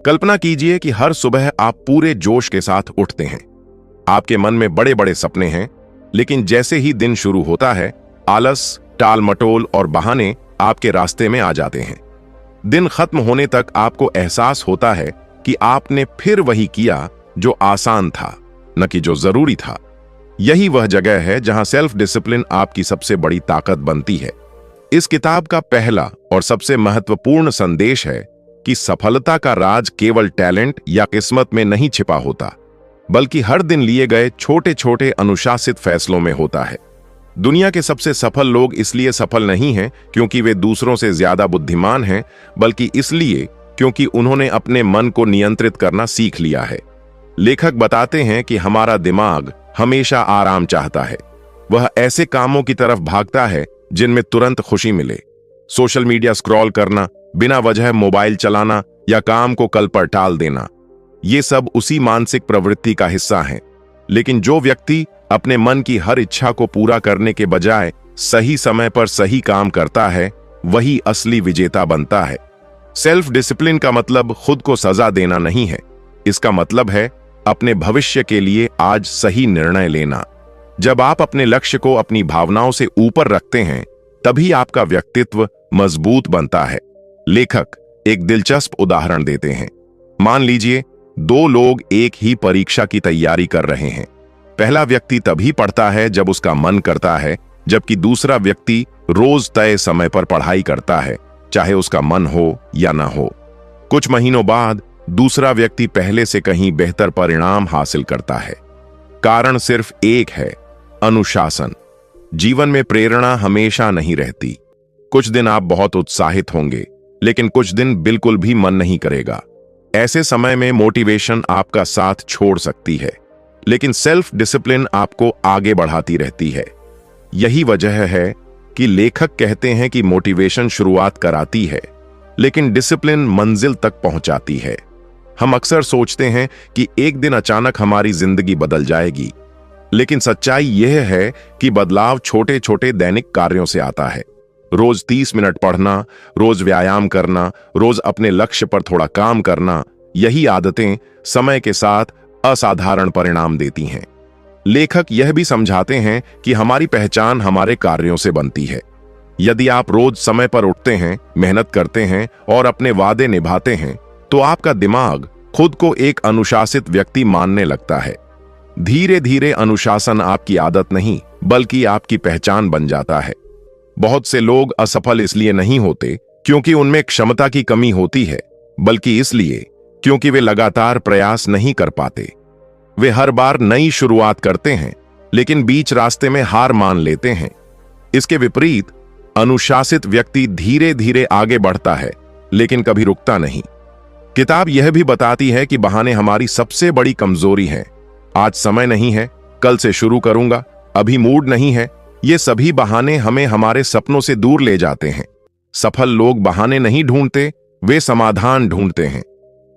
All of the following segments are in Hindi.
कल्पना कीजिए कि हर सुबह आप पूरे जोश के साथ उठते हैं। आपके मन में बड़े बड़े सपने हैं, लेकिन जैसे ही दिन शुरू होता है, आलस, टाल-मटोल और बहाने आपके रास्ते में आ जाते हैं। दिन खत्म होने तक आपको एहसास होता है कि आपने फिर वही किया जो आसान था, न कि जो जरूरी था। यही वह जगह है जहां सेल्फ डिसिप्लिन आपकी सबसे बड़ी ताकत बनती है। इस किताब का पहला और सबसे महत्वपूर्ण संदेश है कि सफलता का राज केवल टैलेंट या किस्मत में नहीं छिपा होता, बल्कि हर दिन लिए गए छोटे छोटे अनुशासित फैसलों में होता है। दुनिया के सबसे सफल लोग इसलिए सफल नहीं हैं क्योंकि वे दूसरों से ज्यादा बुद्धिमान हैं, बल्कि इसलिए क्योंकि उन्होंने अपने मन को नियंत्रित करना सीख लिया है। लेखक बताते हैं कि हमारा दिमाग हमेशा आराम चाहता है। वह ऐसे कामों की तरफ भागता है जिनमें तुरंत खुशी मिले। सोशल मीडिया स्क्रॉल करना, बिना वजह मोबाइल चलाना या काम को कल पर टाल देना, ये सब उसी मानसिक प्रवृत्ति का हिस्सा हैं। लेकिन जो व्यक्ति अपने मन की हर इच्छा को पूरा करने के बजाय सही समय पर सही काम करता है, वही असली विजेता बनता है। सेल्फ डिसिप्लिन का मतलब खुद को सजा देना नहीं है। इसका मतलब है अपने भविष्य के लिए आज सही निर्णय लेना। जब आप अपने लक्ष्य को अपनी भावनाओं से ऊपर रखते हैं, तभी आपका व्यक्तित्व मजबूत बनता है। लेखक एक दिलचस्प उदाहरण देते हैं। मान लीजिए दो लोग एक ही परीक्षा की तैयारी कर रहे हैं। पहला व्यक्ति तभी पढ़ता है जब उसका मन करता है, जबकि दूसरा व्यक्ति रोज तय समय पर पढ़ाई करता है, चाहे उसका मन हो या ना हो। कुछ महीनों बाद दूसरा व्यक्ति पहले से कहीं बेहतर परिणाम हासिल करता है। कारण सिर्फ एक है, अनुशासन। जीवन में प्रेरणा हमेशा नहीं रहती। कुछ दिन आप बहुत उत्साहित होंगे, लेकिन कुछ दिन बिल्कुल भी मन नहीं करेगा। ऐसे समय में मोटिवेशन आपका साथ छोड़ सकती है, लेकिन सेल्फ डिसिप्लिन आपको आगे बढ़ाती रहती है। यही वजह है कि लेखक कहते हैं कि मोटिवेशन शुरुआत कराती है, लेकिन डिसिप्लिन मंजिल तक पहुंचाती है। हम अक्सर सोचते हैं कि एक दिन अचानक हमारी जिंदगी बदल जाएगी, लेकिन सच्चाई यह है कि बदलाव छोटे छोटे दैनिक कार्यों से आता है। रोज 30 मिनट पढ़ना, रोज व्यायाम करना, रोज अपने लक्ष्य पर थोड़ा काम करना, यही आदतें समय के साथ असाधारण परिणाम देती हैं। लेखक यह भी समझाते हैं कि हमारी पहचान हमारे कार्यों से बनती है। यदि आप रोज समय पर उठते हैं, मेहनत करते हैं और अपने वादे निभाते हैं, तो आपका दिमाग खुद को एक अनुशासित व्यक्ति मानने लगता है। धीरे धीरे अनुशासन आपकी आदत नहीं, बल्कि आपकी पहचान बन जाता है। बहुत से लोग असफल इसलिए नहीं होते क्योंकि उनमें क्षमता की कमी होती है, बल्कि इसलिए क्योंकि वे लगातार प्रयास नहीं कर पाते। वे हर बार नई शुरुआत करते हैं, लेकिन बीच रास्ते में हार मान लेते हैं। इसके विपरीत अनुशासित व्यक्ति धीरे धीरे आगे बढ़ता है, लेकिन कभी रुकता नहीं। किताब यह भी बताती है कि बहाने हमारी सबसे बड़ी कमजोरी है। आज समय नहीं है, कल से शुरू करूंगा, अभी मूड नहीं है, ये सभी बहाने हमें हमारे सपनों से दूर ले जाते हैं। सफल लोग बहाने नहीं ढूंढते, वे समाधान ढूंढते हैं।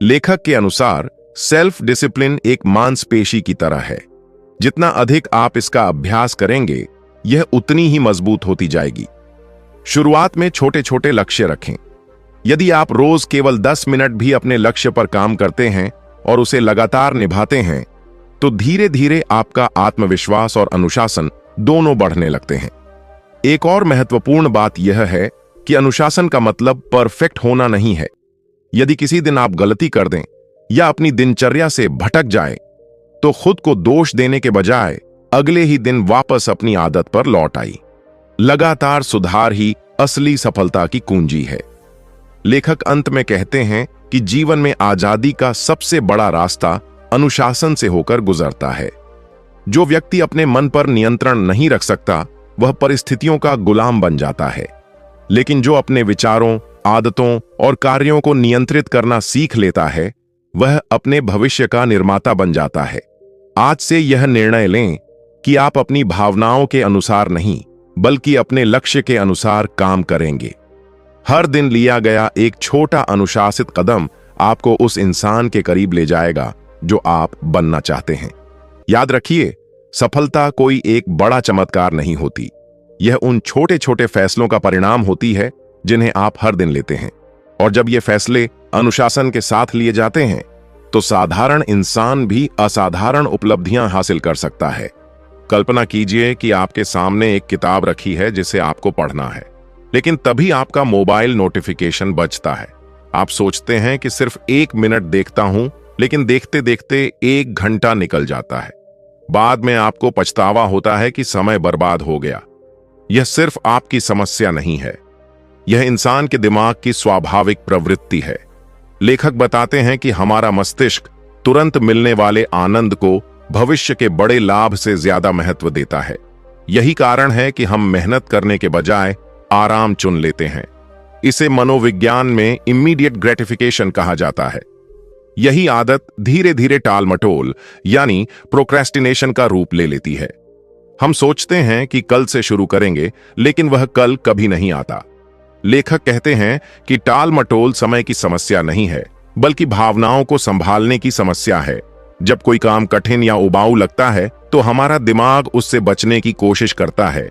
लेखक के अनुसार सेल्फ डिसिप्लिन एक मांसपेशी की तरह है। जितना अधिक आप इसका अभ्यास करेंगे, यह उतनी ही मजबूत होती जाएगी। शुरुआत में छोटे छोटे लक्ष्य रखें। यदि आप रोज केवल 10 मिनट भी अपने लक्ष्य पर काम करते हैं और उसे लगातार निभाते हैं, तो धीरे धीरे आपका आत्मविश्वास और अनुशासन दोनों बढ़ने लगते हैं। एक और महत्वपूर्ण बात यह है कि अनुशासन का मतलब परफेक्ट होना नहीं है। यदि किसी दिन आप गलती कर दें या अपनी दिनचर्या से भटक जाएं, तो खुद को दोष देने के बजाय अगले ही दिन वापस अपनी आदत पर लौट आई। लगातार सुधार ही असली सफलता की कुंजी है। लेखक अंत में कहते हैं कि जीवन में आजादी का सबसे बड़ा रास्ता अनुशासन से होकर गुजरता है। जो व्यक्ति अपने मन पर नियंत्रण नहीं रख सकता, वह परिस्थितियों का गुलाम बन जाता है। लेकिन जो अपने विचारों, आदतों और कार्यों को नियंत्रित करना सीख लेता है, वह अपने भविष्य का निर्माता बन जाता है। आज से यह निर्णय लें कि आप अपनी भावनाओं के अनुसार नहीं, बल्कि अपने लक्ष्य के अनुसार काम करेंगे। हर दिन लिया गया एक छोटा अनुशासित कदम आपको उस इंसान के करीब ले जाएगा जो आप बनना चाहते हैं। याद रखिए, सफलता कोई एक बड़ा चमत्कार नहीं होती। यह उन छोटे छोटे फैसलों का परिणाम होती है जिन्हें आप हर दिन लेते हैं। और जब ये फैसले अनुशासन के साथ लिए जाते हैं तो साधारण इंसान भी असाधारण उपलब्धियां हासिल कर सकता है। कल्पना कीजिए कि आपके सामने एक किताब रखी है जिसे आपको पढ़ना है, लेकिन तभी आपका मोबाइल नोटिफिकेशन बजता है। आप सोचते हैं कि सिर्फ 1 मिनट देखता हूं, लेकिन देखते देखते 1 घंटा निकल जाता है। बाद में आपको पछतावा होता है कि समय बर्बाद हो गया। यह सिर्फ आपकी समस्या नहीं है, यह इंसान के दिमाग की स्वाभाविक प्रवृत्ति है। लेखक बताते हैं कि हमारा मस्तिष्क तुरंत मिलने वाले आनंद को भविष्य के बड़े लाभ से ज्यादा महत्व देता है। यही कारण है कि हम मेहनत करने के बजाय आराम चुन लेते हैं। इसे मनोविज्ञान में इमीडिएट ग्रेटिफिकेशन कहा जाता है। यही आदत धीरे धीरे टालमटोल यानी प्रोक्रेस्टिनेशन का रूप ले लेती है। हम सोचते हैं कि कल से शुरू करेंगे, लेकिन वह कल कभी नहीं आता। लेखक कहते हैं कि टालमटोल समय की समस्या नहीं है, बल्कि भावनाओं को संभालने की समस्या है। जब कोई काम कठिन या उबाऊ लगता है तो हमारा दिमाग उससे बचने की कोशिश करता है।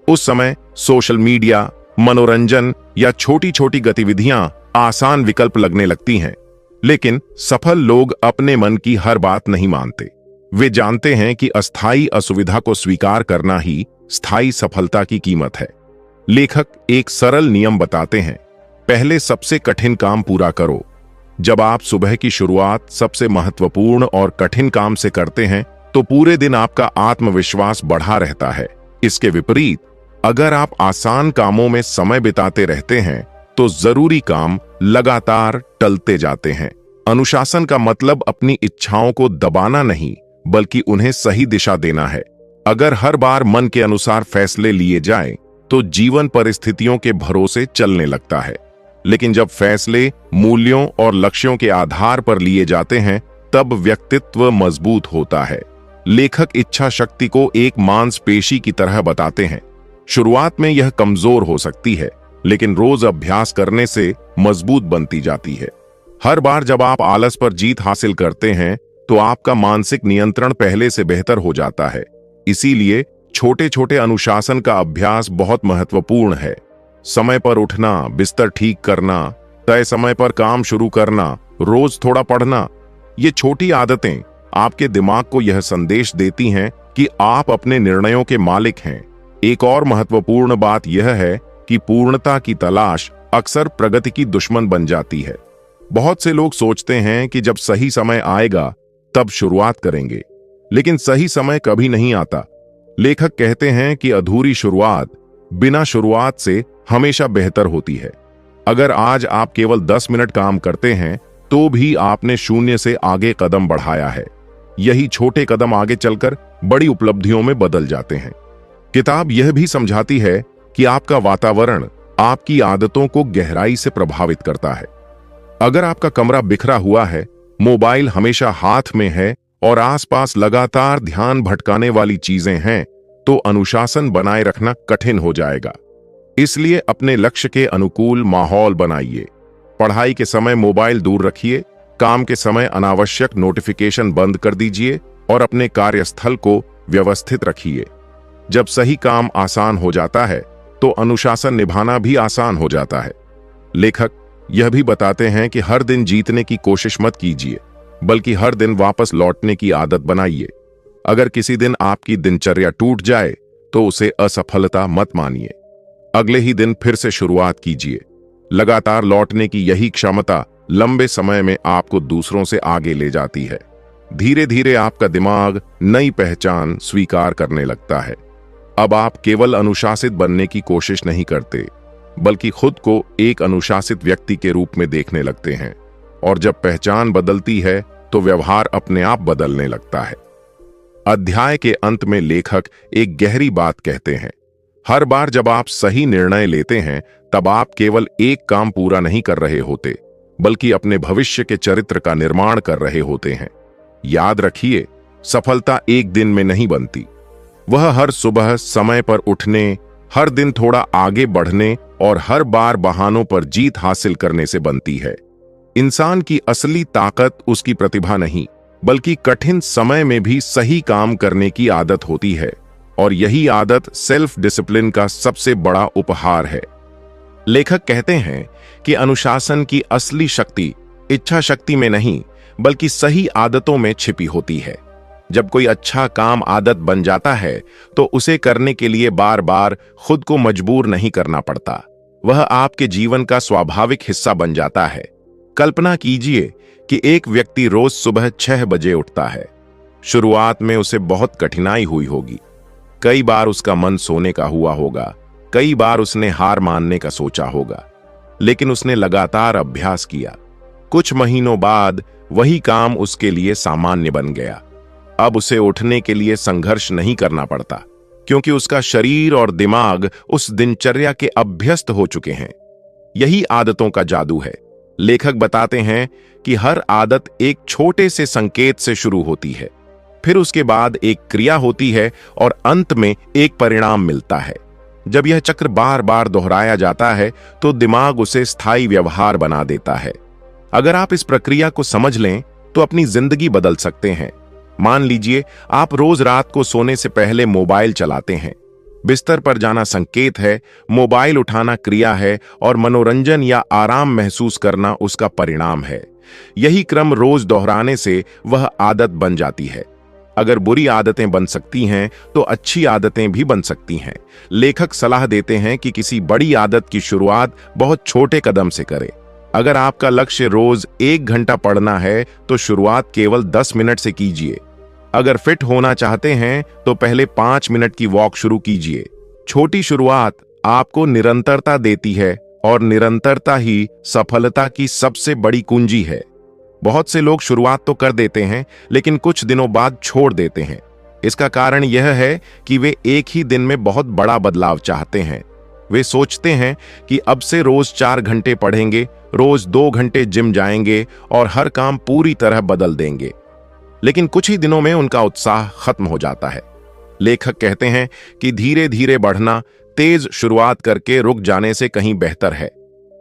उस समय सोशल मीडिया, मनोरंजन या छोटी छोटी गतिविधियां आसान विकल्प लगने लगती हैं। लेकिन सफल लोग अपने मन की हर बात नहीं मानते। वे जानते हैं कि अस्थायी असुविधा को स्वीकार करना ही स्थायी सफलता की कीमत है। लेखक एक सरल नियम बताते हैं, पहले सबसे कठिन काम पूरा करो। जब आप सुबह की शुरुआत सबसे महत्वपूर्ण और कठिन काम से करते हैं तो पूरे दिन आपका आत्मविश्वास बढ़ा रहता है। इसके विपरीत, अगर आप आसान कामों में समय बिताते रहते हैं तो जरूरी काम लगातार टलते जाते हैं। अनुशासन का मतलब अपनी इच्छाओं को दबाना नहीं, बल्कि उन्हें सही दिशा देना है। अगर हर बार मन के अनुसार फैसले लिए जाएं, तो जीवन परिस्थितियों के भरोसे चलने लगता है। लेकिन जब फैसले मूल्यों और लक्ष्यों के आधार पर लिए जाते हैं, तब व्यक्तित्व मजबूत होता है। लेखक इच्छा शक्ति को एक मांसपेशी की तरह बताते हैं। शुरुआत में यह कमजोर हो सकती है, लेकिन रोज अभ्यास करने से मजबूत बनती जाती है। हर बार जब आप आलस पर जीत हासिल करते हैं तो आपका मानसिक नियंत्रण पहले से बेहतर हो जाता है। इसीलिए छोटे छोटे अनुशासन का अभ्यास बहुत महत्वपूर्ण है। समय पर उठना, बिस्तर ठीक करना, तय समय पर काम शुरू करना, रोज थोड़ा पढ़ना, ये छोटी आदतें आपके दिमाग को यह संदेश देती हैं कि आप अपने निर्णयों के मालिक हैं। एक और महत्वपूर्ण बात यह है कि पूर्णता की तलाश अक्सर प्रगति की दुश्मन बन जाती है। बहुत से लोग सोचते हैं कि जब सही समय आएगा तब शुरुआत करेंगे, लेकिन सही समय कभी नहीं आता। लेखक कहते हैं कि अधूरी शुरुआत बिना शुरुआत से हमेशा बेहतर होती है। अगर आज आप केवल 10 मिनट काम करते हैं तो भी आपने शून्य से आगे कदम बढ़ाया है। यही छोटे कदम आगे चलकर बड़ी उपलब्धियों में बदल जाते हैं। किताब यह भी समझाती है कि आपका वातावरण आपकी आदतों को गहराई से प्रभावित करता है। अगर आपका कमरा बिखरा हुआ है, मोबाइल हमेशा हाथ में है और आसपास लगातार ध्यान भटकाने वाली चीजें हैं, तो अनुशासन बनाए रखना कठिन हो जाएगा। इसलिए अपने लक्ष्य के अनुकूल माहौल बनाइए। पढ़ाई के समय मोबाइल दूर रखिए, काम के समय अनावश्यक नोटिफिकेशन बंद कर दीजिए और अपने कार्यस्थल को व्यवस्थित रखिए। जब सही काम आसान हो जाता है तो अनुशासन निभाना भी आसान हो जाता है। लेखक यह भी बताते हैं कि हर दिन जीतने की कोशिश मत कीजिए, बल्कि हर दिन वापस लौटने की आदत बनाइए। अगर किसी दिन आपकी दिनचर्या टूट जाए तो उसे असफलता मत मानिए। अगले ही दिन फिर से शुरुआत कीजिए। लगातार लौटने की यही क्षमता लंबे समय में आपको दूसरों से आगे ले जाती है। धीरे धीरे आपका दिमाग नई पहचान स्वीकार करने लगता है। अब आप केवल अनुशासित बनने की कोशिश नहीं करते, बल्कि खुद को एक अनुशासित व्यक्ति के रूप में देखने लगते हैं। और जब पहचान बदलती है तो व्यवहार अपने आप बदलने लगता है। अध्याय के अंत में लेखक एक गहरी बात कहते हैं, हर बार जब आप सही निर्णय लेते हैं तब आप केवल एक काम पूरा नहीं कर रहे होते, बल्कि अपने भविष्य के चरित्र का निर्माण कर रहे होते हैं। याद रखिए, सफलता एक दिन में नहीं बनती। वह हर सुबह समय पर उठने, हर दिन थोड़ा आगे बढ़ने और हर बार बहानों पर जीत हासिल करने से बनती है। इंसान की असली ताकत उसकी प्रतिभा नहीं, बल्कि कठिन समय में भी सही काम करने की आदत होती है। और यही आदत सेल्फ डिसिप्लिन का सबसे बड़ा उपहार है। लेखक कहते हैं कि अनुशासन की असली शक्ति इच्छा शक्ति में नहीं, बल्कि सही आदतों में छिपी होती है। जब कोई अच्छा काम आदत बन जाता है तो उसे करने के लिए बार बार खुद को मजबूर नहीं करना पड़ता। वह आपके जीवन का स्वाभाविक हिस्सा बन जाता है। कल्पना कीजिए कि एक व्यक्ति रोज सुबह 6 बजे उठता है। शुरुआत में उसे बहुत कठिनाई हुई होगी। कई बार उसका मन सोने का हुआ होगा, कई बार उसने हार मानने का सोचा होगा, लेकिन उसने लगातार अभ्यास किया। कुछ महीनों बाद वही काम उसके लिए सामान्य बन गया। अब उसे उठने के लिए संघर्ष नहीं करना पड़ता, क्योंकि उसका शरीर और दिमाग उस दिनचर्या के अभ्यस्त हो चुके हैं। यही आदतों का जादू है। लेखक बताते हैं कि हर आदत एक छोटे से संकेत से शुरू होती है, फिर उसके बाद एक क्रिया होती है और अंत में एक परिणाम मिलता है। जब यह चक्र बार बार दोहराया जाता है तो दिमाग उसे स्थायी व्यवहार बना देता है। अगर आप इस प्रक्रिया को समझ लें तो अपनी जिंदगी बदल सकते हैं। मान लीजिए आप रोज रात को सोने से पहले मोबाइल चलाते हैं। बिस्तर पर जाना संकेत है, मोबाइल उठाना क्रिया है और मनोरंजन या आराम महसूस करना उसका परिणाम है। यही क्रम रोज दोहराने से वह आदत बन जाती है। अगर बुरी आदतें बन सकती हैं तो अच्छी आदतें भी बन सकती हैं। लेखक सलाह देते हैं कि किसी बड़ी आदत की शुरुआत बहुत छोटे कदम से करें। अगर आपका लक्ष्य रोज 1 घंटा पढ़ना है तो शुरुआत केवल 10 मिनट से कीजिए। अगर फिट होना चाहते हैं तो पहले 5 मिनट की वॉक शुरू कीजिए। छोटी शुरुआत आपको निरंतरता देती है और निरंतरता ही सफलता की सबसे बड़ी कुंजी है। बहुत से लोग शुरुआत तो कर देते हैं लेकिन कुछ दिनों बाद छोड़ देते हैं। इसका कारण यह है कि वे एक ही दिन में बहुत बड़ा बदलाव चाहते हैं। वे सोचते हैं कि अब से रोज 4 घंटे पढ़ेंगे, रोज 2 घंटे जिम जाएंगे और हर काम पूरी तरह बदल देंगे। लेकिन कुछ ही दिनों में उनका उत्साह खत्म हो जाता है। लेखक कहते हैं कि धीरे धीरे बढ़ना तेज शुरुआत करके रुक जाने से कहीं बेहतर है।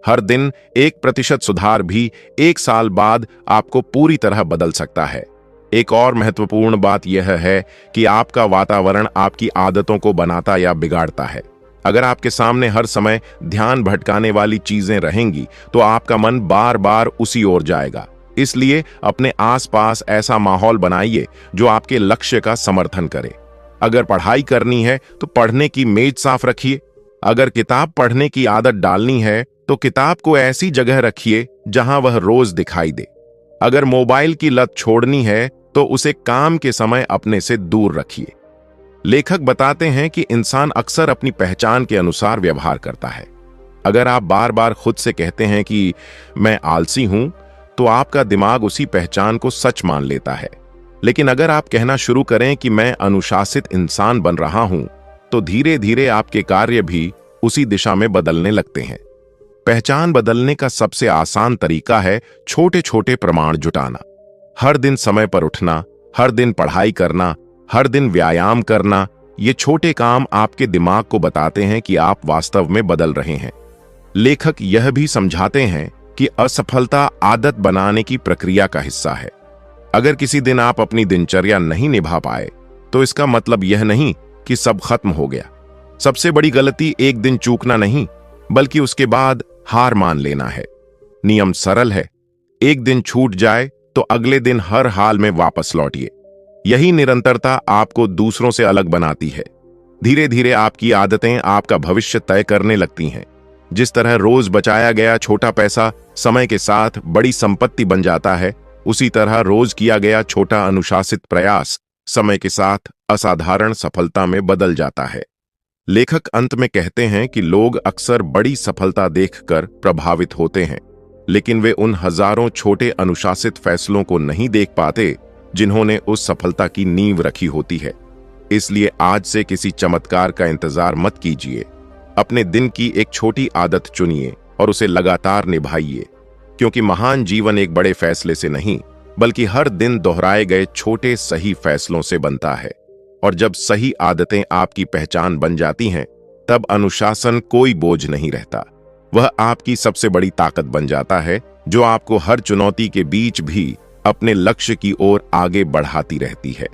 हर दिन 1% सुधार भी 1 साल बाद आपको पूरी तरह बदल सकता है। एक और महत्वपूर्ण बात यह है कि आपका वातावरण आपकी आदतों को बनाता या बिगाड़ता है। अगर आपके सामने हर समय ध्यान भटकाने वाली चीजें रहेंगी तो आपका मन बार बार उसी ओर जाएगा। इसलिए अपने आसपास ऐसा माहौल बनाइए जो आपके लक्ष्य का समर्थन करे। अगर पढ़ाई करनी है तो पढ़ने की मेज साफ रखिए। अगर किताब पढ़ने की आदत डालनी है तो किताब को ऐसी जगह रखिए जहां वह रोज दिखाई दे। अगर मोबाइल की लत छोड़नी है तो उसे काम के समय अपने से दूर रखिए। लेखक बताते हैं कि इंसान अक्सर अपनी पहचान के अनुसार व्यवहार करता है। अगर आप बार बार खुद से कहते हैं कि मैं आलसी हूं, तो आपका दिमाग उसी पहचान को सच मान लेता है। लेकिन अगर आप कहना शुरू करें कि मैं अनुशासित इंसान बन रहा हूं, तो धीरे धीरे आपके कार्य भी उसी दिशा में बदलने लगते हैं। पहचान बदलने का सबसे आसान तरीका है छोटे छोटे प्रमाण जुटाना। हर दिन समय पर उठना, हर दिन पढ़ाई करना, हर दिन व्यायाम करना। ये छोटे काम आपके दिमाग को बताते हैं कि आप वास्तव में बदल रहे हैं। लेखक यह भी समझाते हैं कि असफलता आदत बनाने की प्रक्रिया का हिस्सा है। अगर किसी दिन आप अपनी दिनचर्या नहीं निभा पाए तो इसका मतलब यह नहीं कि सब खत्म हो गया। सबसे बड़ी गलती एक दिन चूकना नहीं, बल्कि उसके बाद हार मान लेना है। नियम सरल है, एक दिन छूट जाए तो अगले दिन हर हाल में वापस लौटिए। यही निरंतरता आपको दूसरों से अलग बनाती है। धीरे धीरे आपकी आदतें आपका भविष्य तय करने लगती हैं। जिस तरह रोज बचाया गया छोटा पैसा समय के साथ बड़ी संपत्ति बन जाता है, उसी तरह रोज किया गया छोटा अनुशासित प्रयास समय के साथ असाधारण सफलता में बदल जाता है। लेखक अंत में कहते हैं कि लोग अक्सर बड़ी सफलता देखकर प्रभावित होते हैं, लेकिन वे उन हजारों छोटे अनुशासित फैसलों को नहीं देख पाते जिन्होंने उस सफलता की नींव रखी होती है। इसलिए आज से किसी चमत्कार का इंतजार मत कीजिए। अपने दिन की एक छोटी आदत चुनिए और उसे लगातार निभाइए, क्योंकि महान जीवन एक बड़े फैसले से नहीं, बल्कि हर दिन दोहराए गए छोटे सही फैसलों से बनता है। और जब सही आदतें आपकी पहचान बन जाती हैं, तब अनुशासन कोई बोझ नहीं रहता। वह आपकी सबसे बड़ी ताकत बन जाता है, जो आपको हर चुनौती के बीच भी अपने लक्ष्य की ओर आगे बढ़ाती रहती है।